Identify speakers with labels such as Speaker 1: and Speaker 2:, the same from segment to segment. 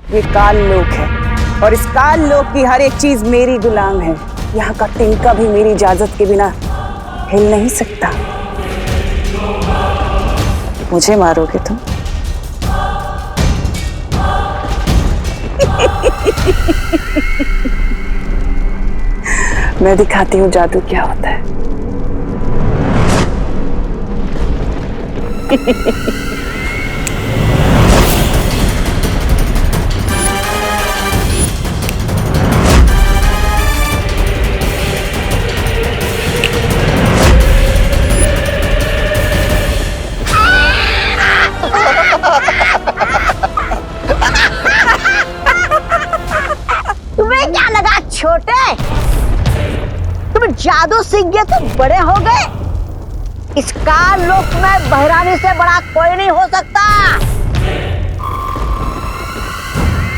Speaker 1: ये काल लोक है और इस काल लोक की हर एक चीज मेरी गुलाम है। यहाँ का तिनका भी मेरी इजाजत के बिना हिल नहीं सकता। मुझे मारोगे तुम? मैं दिखाती हूँ जादू क्या होता है।
Speaker 2: तुम्हें क्या लगा छोटे? तुम जादू सीख गए तो बड़े हो गए। इस काल लोक में बहरानी से बड़ा कोई नहीं हो सकता।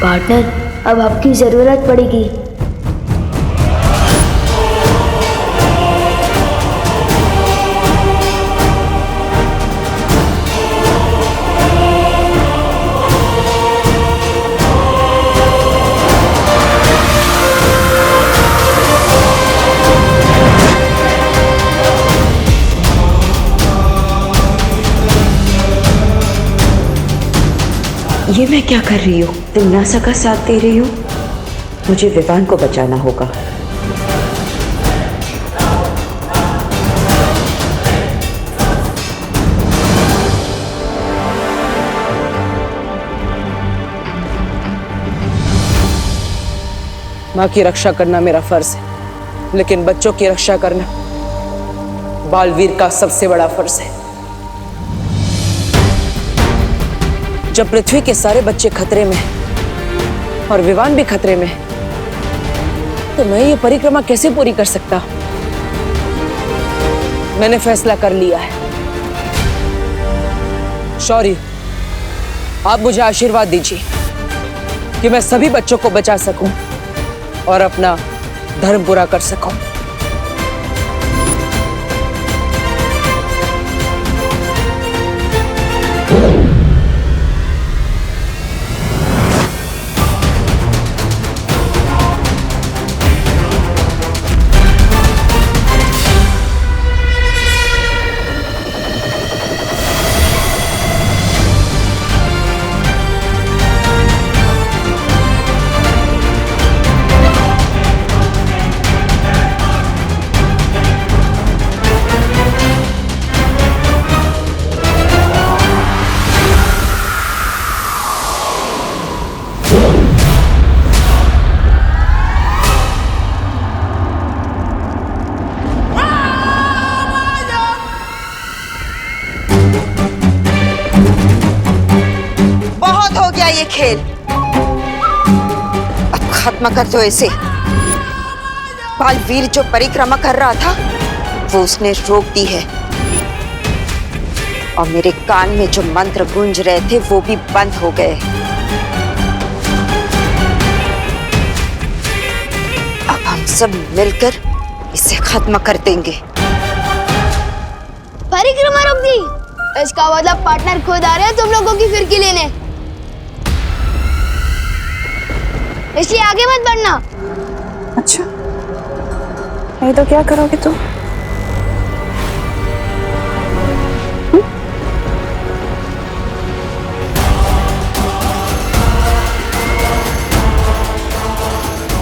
Speaker 3: पार्टनर, अब आपकी जरूरत पड़ेगी।
Speaker 4: ये मैं क्या कर रही हूँ? तिमनासा का साथ दे रही हूँ। मुझे विवान को बचाना होगा।
Speaker 1: माँ की रक्षा करना मेरा फर्ज है, लेकिन बच्चों की रक्षा करना बालवीर का सबसे बड़ा फर्ज है। जब पृथ्वी के सारे बच्चे खतरे में हैं और विवान भी खतरे में है, तो मैं ये परिक्रमा कैसे पूरी कर सकता? मैंने फैसला कर लिया है। शौर्य, आप मुझे आशीर्वाद दीजिए कि मैं सभी बच्चों को बचा सकूं और अपना धर्म पूरा कर सकूं।
Speaker 2: ये खेल अब खत्म कर दो इसे। बालवीर जो परिक्रमा कर रहा था वो उसने रोक दी है और मेरे कान में जो मंत्र गूंज रहे थे वो भी बंद हो गए। अब हम सब मिलकर इसे खत्म कर देंगे।
Speaker 3: परिक्रमा रोक दी? इसका मतलब पार्टनर खुद आ रहे हैं तुम लोगों की फिरकी लेने। इसलिए आगे मत बढ़ना।
Speaker 1: अच्छा, नहीं तो क्या करोगे तुम?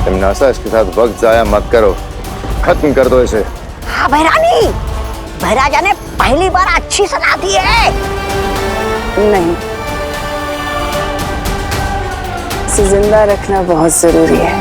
Speaker 5: तिमनासा, इसके साथ वक्त जाया मत करो, खत्म कर दो इसे।
Speaker 2: हाँ बहरानी, महाराजा ने पहली बार अच्छी सलाह दी है।
Speaker 1: नहीं, इसे जिंदा रखना बहुत जरूरी है।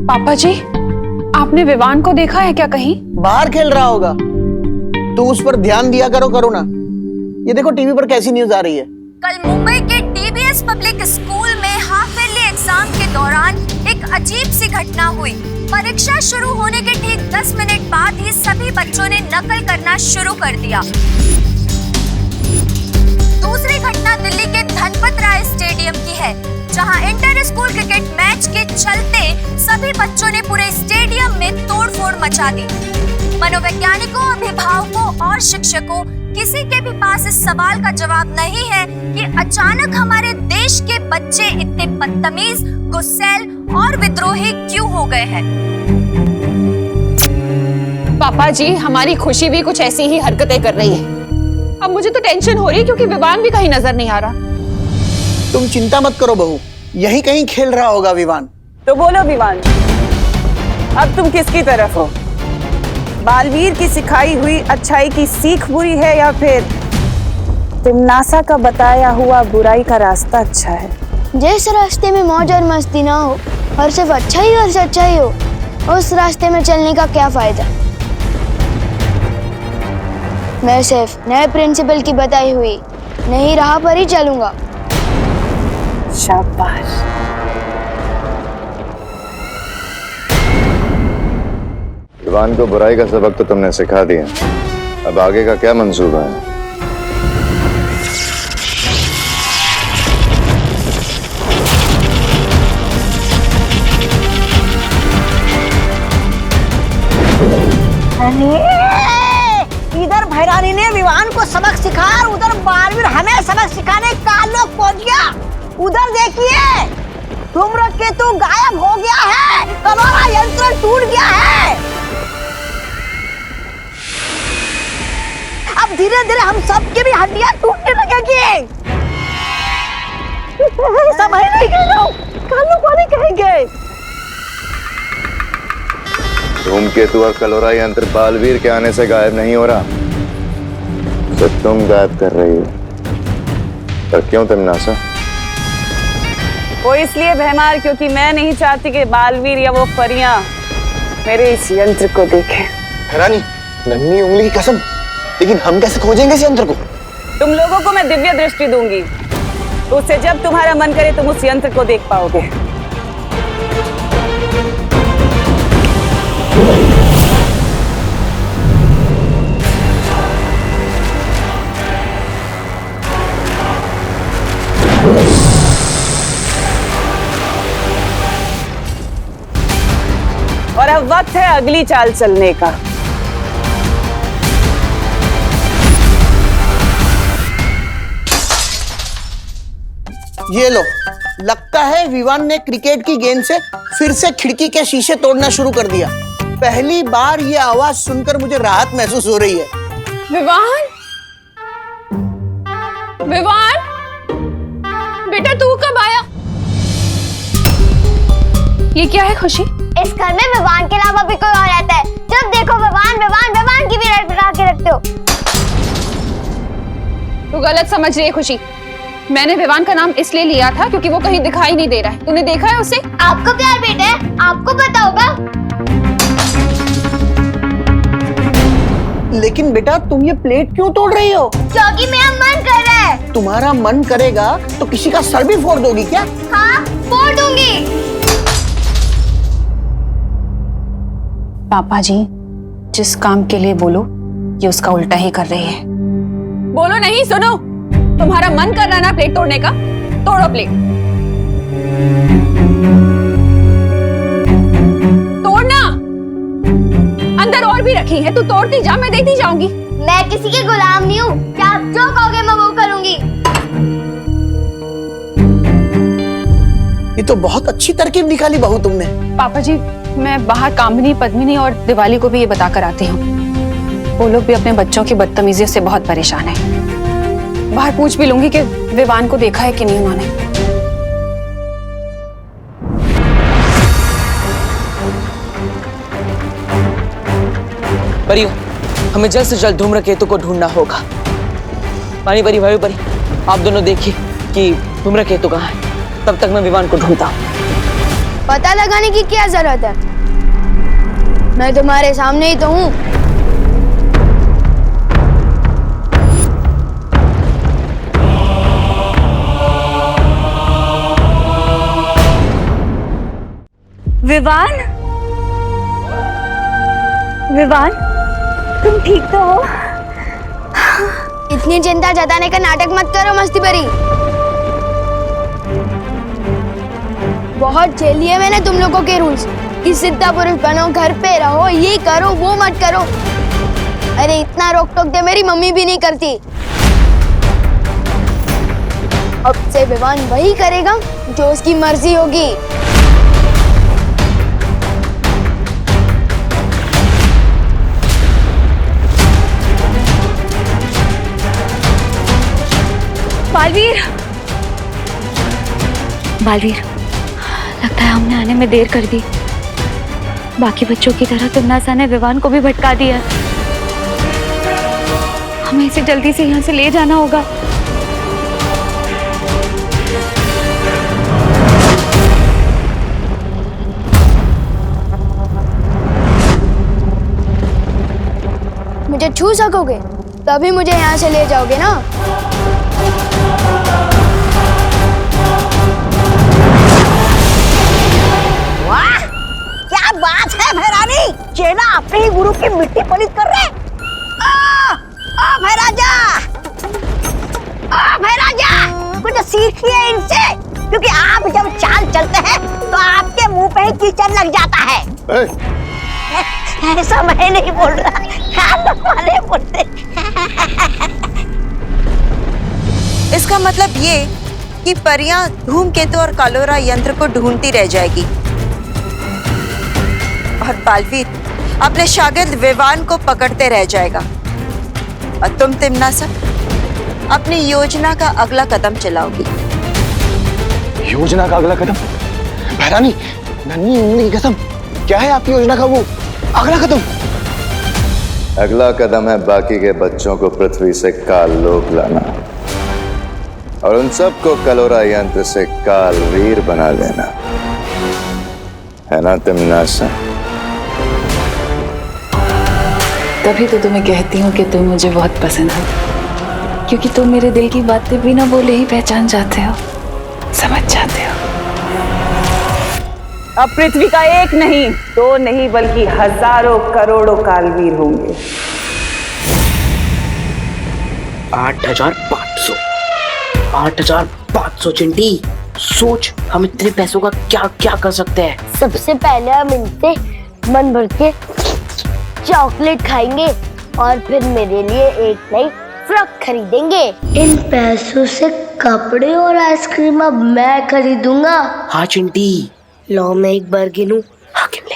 Speaker 6: पापा जी, आपने विवान को देखा है क्या कहीं?
Speaker 7: बाहर खेल रहा होगा। तू उस पर ध्यान दिया करो ना। ये देखो टीवी पर कैसी न्यूज आ रही है।
Speaker 8: कल मुंबई के डीबीएस पब्लिक स्कूल में हाफ ईयरली एग्जाम के दौरान एक अजीब सी घटना हुई। परीक्षा शुरू होने के ठीक 10 मिनट बाद ही सभी बच्चों ने नकल करना शुरू कर दिया। दूसरी घटना दिल्ली के धनपत राय स्टेडियम की है, जहां इंटर स्कूल क्रिकेट मैच के चलते सभी बच्चों ने पूरे स्टेडियम में तोड़फोड़ मचा दी। मनोवैज्ञानिकों, अभिभावकों और शिक्षकों, किसी के भी पास इस सवाल का जवाब नहीं है कि अचानक हमारे देश के बच्चे इतने बदतमीज, गुस्सैल और विद्रोही क्यों हो गए हैं।
Speaker 6: पापा जी, हमारी खुशी भी कुछ ऐसी ही हरकतें कर रही है। अब मुझे तो टेंशन हो रही है क्योंकि विवान भी कहीं नजर नहीं आ रहा।
Speaker 7: तुम चिंता मत करो बहू, यहीं कहीं खेल रहा होगा विवान।
Speaker 1: तो बोलो विवान, अब तुम किसकी तरफ हो? बालवीर की सिखाई हुई अच्छाई की सीख बुरी है या फिर तिमनासा का बताया हुआ बुराई का रास्ता अच्छा है?
Speaker 3: जिस रास्ते में मौज और मस्ती ना हो और सिर्फ अच्छाई और सच्चाई हो, उस रास्ते में चलने का क्या फायदा। मैं सिर्फ नए प्रिंसिपल की बताई हुई नई राह पर ही चलूंगा।
Speaker 1: शाबाश।
Speaker 5: विवान को बुराई का सबक तो तुमने सिखा दिया, अब आगे का क्या मंसूबा है?
Speaker 2: इधर भैरानी ने विवान को सबक सिखाया और उधर बालवीर हमें सबक सिखाने का लोग पहुंच गया। उधर देखिए, धूम्रकेतु गायब हो गया है, कलोरा यंत्र टूट गया है। अब धीरे धीरे हम सबकी भी हड्डियां टूटने लगेगी। समझ नहीं गए लोग, कानों को नहीं कहेंगे।
Speaker 5: धूमकेतु और कलोरा यंत्र बालवीर के आने से गायब नहीं हो रहा, तो तुम गायब कर रही हो। पर क्यों तिमनासा?
Speaker 1: वो इसलिए भैमार क्योंकि मैं नहीं चाहती कि बालवीर या वो परियां मेरे इस यंत्र को देखें।
Speaker 7: रानी, नन्ही उंगली की कसम, लेकिन हम कैसे खोजेंगे इस यंत्र को?
Speaker 1: तुम लोगों को मैं दिव्य दृष्टि दूंगी, तो उससे जब तुम्हारा मन करे तुम उस यंत्र को देख पाओगे। और अब वक्त है अगली चाल चलने का।
Speaker 7: ये लो, लगता है विवान ने क्रिकेट की गेंद से फिर से खिड़की के शीशे तोड़ना शुरू कर दिया। पहली बार ये आवाज सुनकर मुझे राहत महसूस हो रही है।
Speaker 6: विवान, विवान, बेटा तू कब आया? ये क्या है खुशी?
Speaker 3: इस घर में विवान के अलावा भी कोई और रहता है। जब देखो विवान विवान विवान की भी रटपटा के रखते हो।
Speaker 6: तू गलत समझ रही है खुशी। मैंने विवान का नाम इसलिए लिया था क्योंकि वो कहीं दिखाई नहीं दे रहा है। तूने देखा है उसे?
Speaker 3: आपको प्यार बेटा है, आपको पता होगा।
Speaker 7: लेकिन बेटा तुम ये प्लेट क्यों तोड़ रही हो?
Speaker 3: क्योंकि मेरा मन कर रहा है।
Speaker 7: तुम्हारा मन करेगा तो किसी का सर भी फोड़ दोगी क्या?
Speaker 3: हाँ, फोड़ दूंगी।
Speaker 6: पापा जी, जिस काम के लिए बोलो ये उसका उल्टा ही कर रही है। बोलो नहीं, सुनो। तुम्हारा मन कर रहा ना प्लेट तोड़ने का, तोड़ो प्लेट। तोड़ना। अंदर और भी रखी है, तू तोड़ती जा, मैं देखती जाऊंगी।
Speaker 3: मैं किसी की गुलाम नहीं हूँ, क्या आप जो कहोगे मैं वो करूंगी।
Speaker 7: ये तो बहुत अच्छी तरकीब निकाली बहू तुमने।
Speaker 6: पापा जी, मैं बाहर कामिनी, पद्मिनी और दिवाली को भी ये बता कर आती हूँ। वो लोग भी अपने बच्चों की बदतमीजियों से बहुत परेशान हैं। बाहर पूछ भी लूंगी कि विवान को देखा है कि नहीं उन्होंने।
Speaker 1: परियो, हमें जल्द से जल्द धूम्रकेतु को ढूंढना होगा। पानी परी, भाई परी, आप दोनों देखिए कि धूम्रकेतु कहाँ है। तब तक मैं विवान को ढूंढता हूँ।
Speaker 3: पता लगाने की क्या जरूरत है? मैं तुम्हारे सामने ही तो हूँ।
Speaker 1: विवान, विवान, तुम ठीक तो हो?
Speaker 3: इतनी चिंता जताने का नाटक मत करो मस्ती भरी। बहुत झेल लिए मैंने तुम लोगों के रूल्स कि सिद्धा पुरुष बनो, घर पे रहो, ये करो वो मत करो। अरे इतना रोक टोक दे मेरी मम्मी भी नहीं करती। अब से विवान वही करेगा जो उसकी मर्जी होगी।
Speaker 1: बालवीर,
Speaker 9: बालवीर, लगता है हमने आने में देर कर दी। बाकी बच्चों की तरह तिमनासा ने विवान को भी भटका दिया। हमें इसे जल्दी से यहाँ से ले जाना होगा।
Speaker 3: मुझे छू सकोगे तभी मुझे यहाँ से ले जाओगे ना।
Speaker 2: वाह, क्या बात है भैरानी, चेला अपने ही गुरु की मिट्टी पलित कर रहे। ओ भैराजा, ओ भैराजा, कुछ सीखिए इनसे, क्योंकि आप जब चाल चलते हैं तो आपके मुंह पे ही कीचड़ लग जाता है। ऐसा मैं नहीं बोल रहा, खान वाले बोलते।
Speaker 10: इसका मतलब ये कि परियां धूमकेतु और कालोरा यंत्र को ढूंढती रह जाएगी और बालवीर अपने शागिर्द विवान को पकड़ते रह जाएगा और तुम तिमनासा अपनी योजना का अगला कदम चलाओगी।
Speaker 5: योजना का अगला कदम? भैरानी, नन्ही उंगली की कसम, क्या है आपकी योजना का वो अगला कदम? अगला कदम है बाकी के बच्चों को पृथ्वी से काल लोक लाना और उन सबको कलोरा यंत्र से कालवीर बना लेना, है ना तिमनासा?
Speaker 11: तभी तो तुम्हें कहती हूँ कि तुम मुझे बहुत पसंद हो, क्योंकि तुम मेरे दिल की बातें बिना बोले ही पहचान जाते हो, समझ जाते हो।
Speaker 1: अब पृथ्वी का एक नहीं, दो नहीं, बल्कि हजारों करोड़ों कालवीर होंगे।
Speaker 12: 8,500 8,500 चिंटी, सोच हम इतने पैसों का क्या क्या कर सकते हैं।
Speaker 3: सबसे पहले हम इनसे मन भर के चॉकलेट खाएंगे और फिर मेरे लिए एक नई फ्रॉक खरीदेंगे। इन पैसों से कपड़े और आइसक्रीम अब मैं खरीदूंगा।
Speaker 12: हाँ चिंटी,
Speaker 3: लो मैं एक बार गिनूं।
Speaker 12: हाँ गिन ले।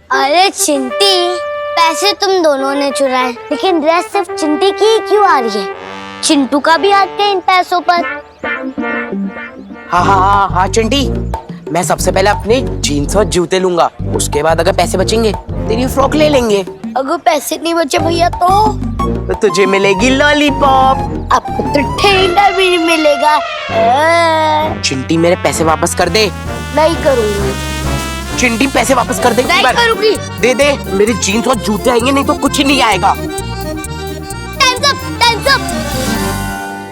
Speaker 3: अरे चिंटी, पैसे तुम दोनों ने चुराए, लेकिन ड्रेस सिर्फ चिंटी की ही क्यों आ रही है? चिंटू का भी हाथ है इन पैसों पर।
Speaker 12: हाँ हाँ हाँ हाँ चिंटी, मैं सबसे पहले अपने जीन्स और जूते लूंगा, उसके बाद अगर पैसे बचेंगे तेरी फ्रॉक ले लेंगे।
Speaker 3: अगर पैसे नहीं बचे भैया तो
Speaker 12: तुझे मिलेगी लॉलीपॉप।
Speaker 3: आपको तो ठेंगा भी नहीं मिलेगा।
Speaker 12: चिंटी मेरे पैसे वापस कर दे।
Speaker 3: नहीं करूंगी।
Speaker 12: चिंटी पैसे वापस कर दे।
Speaker 3: नहीं करूंगी।
Speaker 12: दे दे, मेरे जीन्स और जूते आएंगे, नहीं तो कुछ ही नहीं आएगा।
Speaker 3: Times up.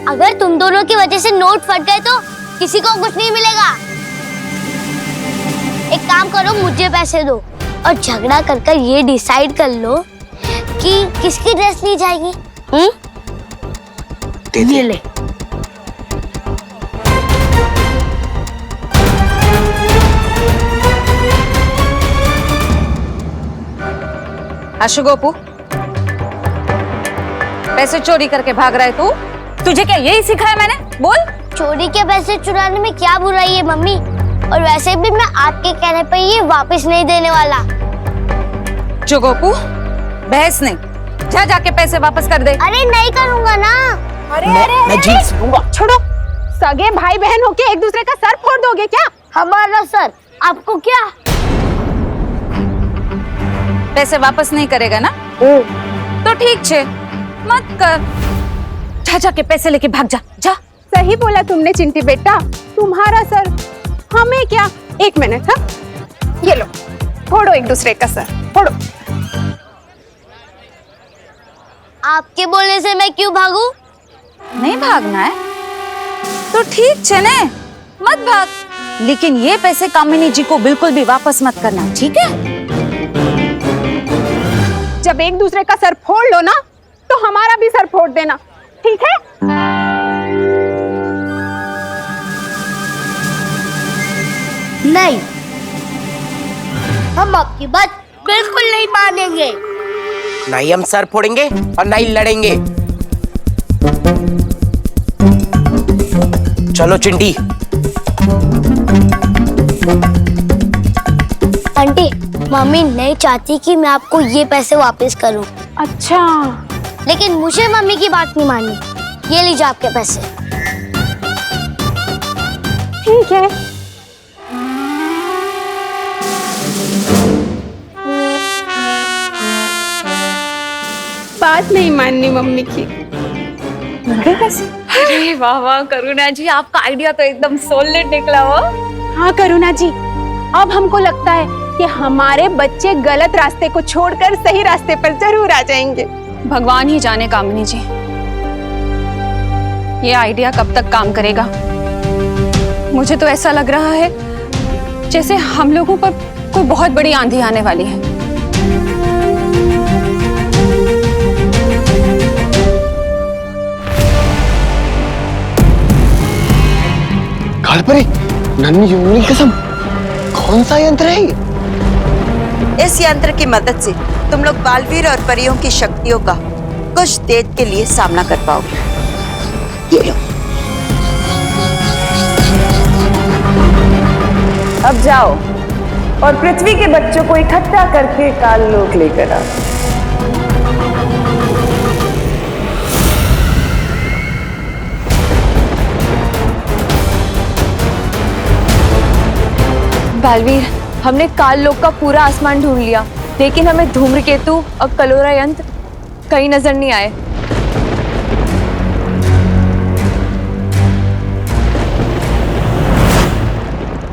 Speaker 3: अगर तुम दोनों की वजह से नोट फट गए तो किसी को कुछ नहीं मिलेगा। एक काम करो, मुझे पैसे दो और झगड़ा कर ये डिसाइड कर लो कि किसकी ड्रेस ली जाएगी।
Speaker 12: ये ले।
Speaker 1: अशोगोपू, पैसे चोरी करके भाग रहा है तू? तुझे क्या यही सिखाया मैंने? बोल।
Speaker 3: चोरी के पैसे चुराने में क्या बुराई है मम्मी? और वैसे भी मैं आपके कहने पर ये वापस नहीं देने वाला।
Speaker 1: जोगोपू, बहस नहीं, जा जाके पैसे वापस कर दे।
Speaker 3: अरे नहीं करूंगा ना।
Speaker 12: मैं जीन्स लूंगा।
Speaker 1: छोड़ो, सगे भाई बहन होके एक दूसरे का सर फोड़ दोगे क्या?
Speaker 3: हमारा सर आपको क्या?
Speaker 1: पैसे वापस नहीं करेगा ना? तो ठीक छे, मत कर। जा जाके पैसे लेके भाग जा। जा।
Speaker 6: सही बोला तुमने चिंटी बेटा, तुम्हारा सर एक मिनट। हाँ, ये लो, फोड़ो एक दूसरे का सर, फोड़ो।
Speaker 3: आपके बोलने से मैं क्यों भागू?
Speaker 1: नहीं भागना है तो ठीक छे ने, मत भाग, लेकिन ये पैसे कामिनी जी को बिल्कुल भी वापस मत करना, ठीक है?
Speaker 6: जब एक दूसरे का सर फोड़ लो ना, तो हमारा भी सर फोड़ देना, ठीक है?
Speaker 3: नहीं, हम आपकी बात बिल्कुल नहीं मानेंगे।
Speaker 12: नहीं हम सर फोड़ेंगे और नहीं लड़ेंगे। चलो चिंटी।
Speaker 3: आंटी, मम्मी नहीं चाहती कि मैं आपको ये पैसे वापस करूं।
Speaker 6: अच्छा,
Speaker 3: लेकिन मुझे मम्मी की बात नहीं माननी। ये लीजिए आपके पैसे।
Speaker 6: ठीक है। बात नहीं माननी मम्मी की।
Speaker 9: अरे वाह वाह करुणा जी, आपका आइडिया तो एकदम सॉलिड निकला हो।
Speaker 6: हाँ करुणा जी, अब हमको लगता है कि हमारे बच्चे गलत रास्ते को छोड़कर सही रास्ते पर जरूर आ जाएंगे। भगवान ही जाने कामिनी जी, ये आइडिया कब तक काम करेगा। मुझे तो ऐसा लग रहा है जैसे हम लोगों पर कोई बहुत बड़ी आंधी आने वाली है।
Speaker 5: कालपरी, नन्ही जुगनू की कसम, कौन सा यंत्र है ये?
Speaker 10: इस यंत्र की मदद से तुम लोग बालवीर और परियों की शक्तियों का कुछ देर के लिए सामना कर पाओगे। ये लो।
Speaker 1: अब जाओ और पृथ्वी के बच्चों को इकट्ठा करके काललोक लेकर आओ।
Speaker 9: बालवीर, हमने काल लोक का पूरा आसमान ढूंढ लिया, लेकिन हमें धूम्रकेतु और कलोरा यंत्र कहीं नजर नहीं आए।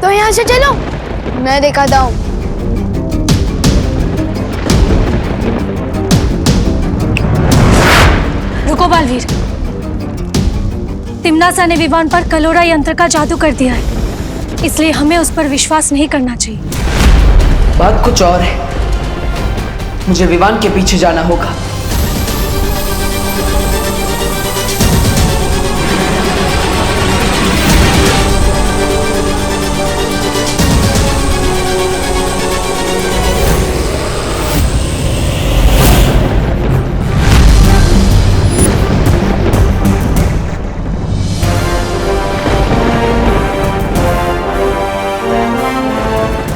Speaker 9: तो यहाँ से चलो, मैं दिखाता हूँ।
Speaker 13: रुको बालवीर, तिम्नासा ने विवान पर कलोरा यंत्र का जादू कर दिया है, इसलिए हमें उस पर विश्वास नहीं करना चाहिए।
Speaker 14: बात कुछ और है, मुझे विवान के पीछे जाना होगा।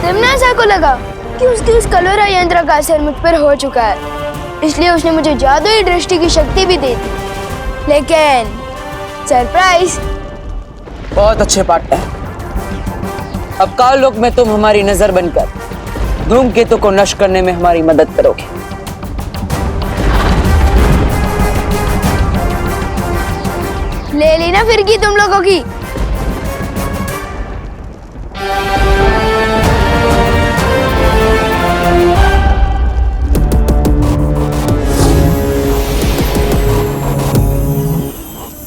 Speaker 3: तिम्नासा को लगा कि उसके उस कलोरा यंत्र का असर मुझ पर हो चुका है, इसलिए उसने मुझे जादुई दृष्टि की शक्ति भी दे दी। लेकिन सरप्राइज।
Speaker 14: बहुत अच्छे पार्टनर, अब काल लोक में तुम हमारी नजर बनकर धूमकेतु को नष्ट करने में हमारी मदद करोगे।
Speaker 3: ले ली ना फिरकी तुम लोगों की।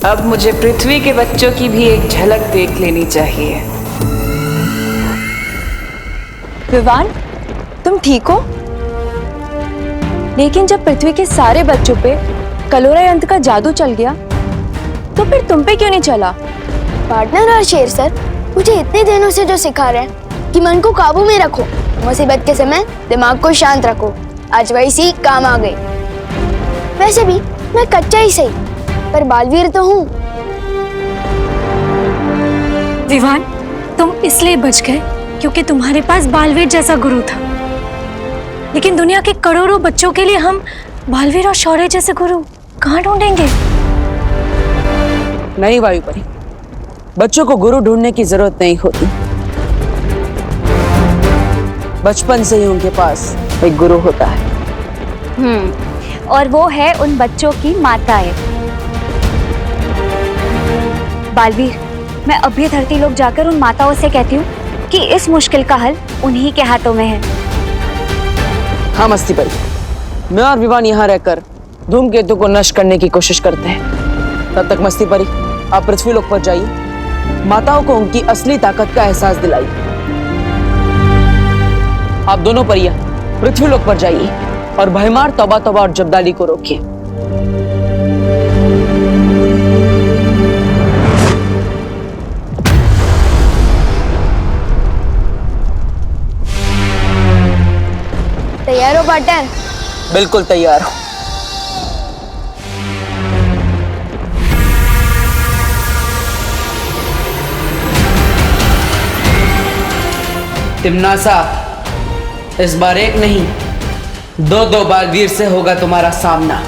Speaker 11: अब मुझे पृथ्वी के बच्चों की भी एक झलक देख लेनी चाहिए।
Speaker 9: विवान, तुम ठीक हो? लेकिन जब पृथ्वी के सारे बच्चों पे कलोरा यंत्र का जादू चल गया, तो फिर तुम पे क्यों नहीं चला? पार्टनर और शेर सर मुझे इतने दिनों से जो सिखा रहे हैं कि मन को काबू में रखो, मुसीबत के समय दिमाग को शांत रखो, आज वही सीख काम आ गई। वैसे भी मैं कच्चा ही सही, पर बालवीर तो हूँ।
Speaker 13: विवान, तुम इसलिए बच गए क्योंकि तुम्हारे पास बालवीर जैसा गुरु था, लेकिन दुनिया के करोड़ों बच्चों के लिए हम बालवीर और शौर्य जैसे गुरु कहाँ ढूंढेंगे?
Speaker 14: नहीं वायुपरी, बच्चों को गुरु ढूंढने की जरूरत नहीं होती। बचपन से ही उनके पास एक गुरु होता है।
Speaker 9: और वो है उन बच्चों की माताएं। बालवीर, मैं अभी धरती लोक जाकर उन माताओं से कहती हूँ
Speaker 15: कि इस मुश्किल का हल उन्हीं के हाथों में है।
Speaker 14: हाँ मस्ती परी, मैं और विवान यहाँ रहकर धूमकेतु को नष्ट करने की कोशिश करते हैं। तब तक मस्ती परी, आप पृथ्वीलोक पर जाइए, माताओं को उनकी असली ताकत का एहसास दिलाइए। आप दोनों परियां पृथ्वीलोक पर जाइए और भयमार तौबा तौबा और जब्दाली को रोकिए।
Speaker 3: तैयार हो पार्टनर?
Speaker 14: बिल्कुल तैयार हो। तिमनासा, इस बार एक नहीं, दो बालवीर से होगा तुम्हारा सामना।